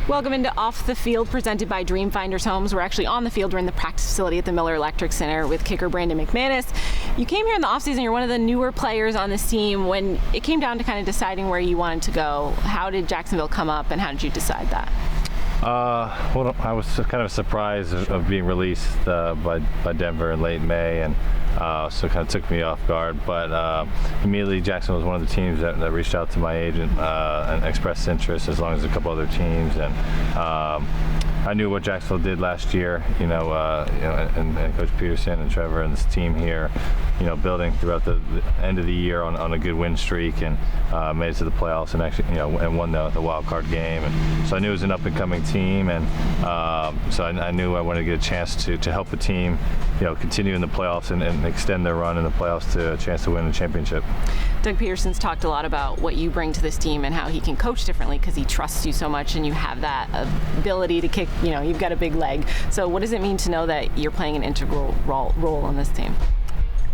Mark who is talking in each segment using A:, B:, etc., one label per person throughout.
A: Welcome into Off the Field, presented by Dreamfinders Homes. We're actually on the field. We're in the practice facility at the Miller Electric Center with kicker Brandon McManus. You came here in the offseason. You're one of the newer players on this team. When it came down to kind of deciding where you wanted to go, how did Jacksonville come up, and how did you decide that?
B: Well, I was kind of surprised of being released by Denver in late May, and so it kind of took me off guard. But immediately, Jacksonville was one of the teams that reached out to my agent and expressed interest, as long as a couple other teams. And I knew what Jacksonville did last year, and Coach Peterson and Trevor and this team here, building throughout the end of the year on a good win streak, and made it to the playoffs, and actually, and won the wild card game. And so I knew it was an up and coming team, and so I knew I wanted to get a chance to help the team, continue in the playoffs and extend their run in the playoffs to a chance to win the championship.
A: Doug Peterson's talked a lot about what you bring to this team and how he can coach differently because he trusts you so much, and you have that ability to kick. You've got a big leg. So what does it mean to know that you're playing an integral role on this team?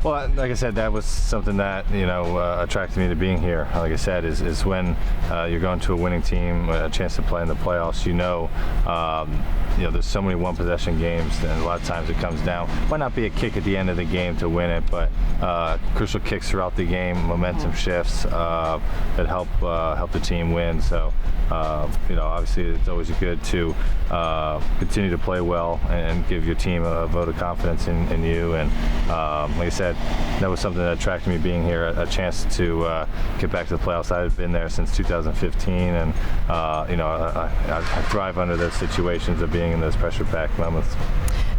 B: Well, like I said, that was something that attracted me to being here. Like I said, is when you're going to a winning team, a chance to play in the playoffs. There's so many one-possession games, and a lot of times it comes down. Might not be a kick at the end of the game to win it, but crucial kicks throughout the game, momentum shifts that help the team win. So, obviously, it's always good to continue to play well and give your team a vote of confidence in you. And like I said, that was something that attracted me being here, a chance to get back to the playoffs. I had been there since 2015, and I thrive under those situations of being in those pressure-packed moments.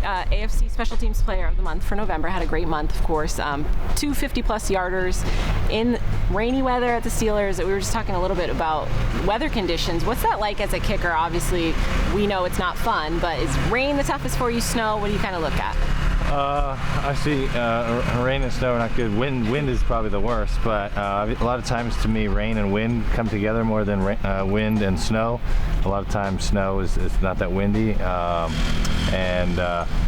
A: AFC Special Teams Player of the Month for November. Had a great month, of course. 2 50-plus yarders in rainy weather at the Steelers. We were just talking a little bit about weather conditions. What's that like as a kicker? Obviously, we know it's not fun, but is rain the toughest for you? Snow? What do you kind of look at?
B: I see rain and snow are not good. Wind is probably the worst, but a lot of times to me, rain and wind come together more than wind and snow. A lot of times snow is not that windy,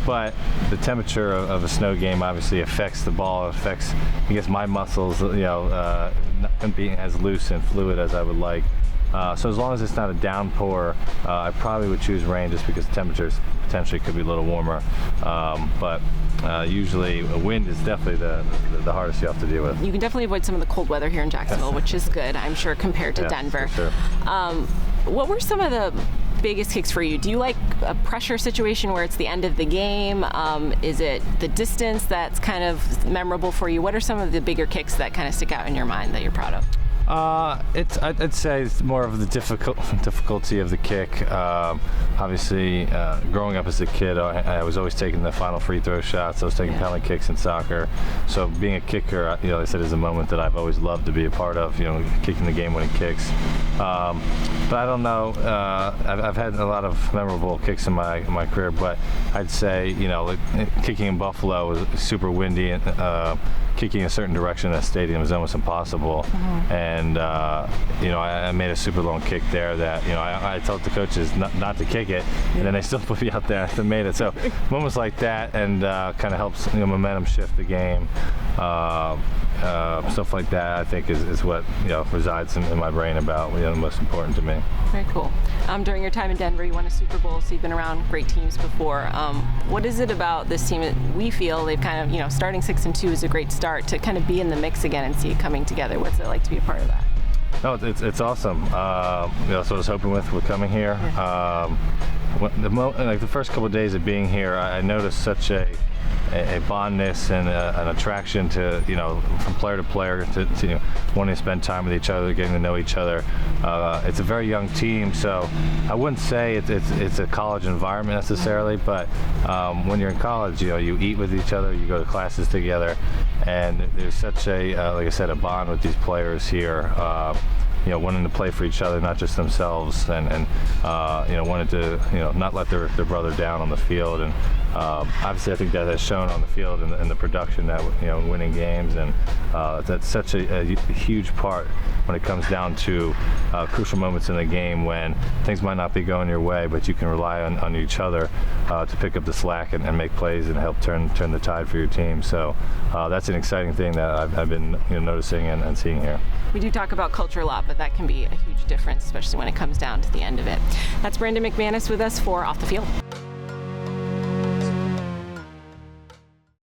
B: but the temperature of a snow game obviously affects the ball. It affects, I guess, my muscles, not being as loose and fluid as I would like. So as long as it's not a downpour, I probably would choose rain, just because the temperatures potentially could be a little warmer. But usually a wind is definitely the hardest you have to deal with.
A: You can definitely avoid some of the cold weather here in Jacksonville, which is good, I'm sure, compared to Denver.
B: For sure.
A: What were some of the biggest kicks for you? Do you like a pressure situation where it's the end of the game? Is it the distance that's kind of memorable for you? What are some of the bigger kicks that kind of stick out in your mind that you're proud of?
B: I'd say it's more of the difficulty of the kick. Obviously, growing up as a kid, I was always taking the final free throw shots. I was taking penalty kicks in soccer. So being a kicker, like I said, is a moment that I've always loved to be a part of. Kicking the game-winning kicks. But I don't know. I've had a lot of memorable kicks in my career, but I'd say kicking in Buffalo was super windy, and kicking a certain direction in a stadium is almost impossible. And I made a super long kick there that I told the coaches not to kick it, and then they still put me out there and made it. So moments like that, and kind of helps momentum shift the game. Stuff like that, I think, is what resides in my brain about the most important to me.
A: Very cool. During your time in Denver, you won a Super Bowl, so you've been around great teams before. What is it about this team that we feel they've kind of, starting 6-2 is a great start to kind of be in the mix again and see it coming together? What's it like to be a part of that?
B: No, it's awesome. That's what I was hoping with coming here. The first couple of days of being here, I noticed such a bondness and an attraction to from player to player to wanting to spend time with each other, getting to know each other. It's a very young team, so I wouldn't say it's a college environment necessarily, but when you're in college, you eat with each other, you go to classes together, and there's such a like I said, a bond with these players here. Wanting to play for each other, not just themselves, and wanted to not let their brother down on the field, and obviously I think that has shown on the field and the production that winning games, and that's such a huge part when it comes down to crucial moments in the game when things might not be going your way, but you can rely on each other to pick up the slack and make plays and help turn the tide for your team. So that's an exciting thing that I've been noticing and seeing here.
A: We do talk about culture a lot, but that can be a huge difference, especially when it comes down to the end of it. That's Brandon McManus with us for Off the Field.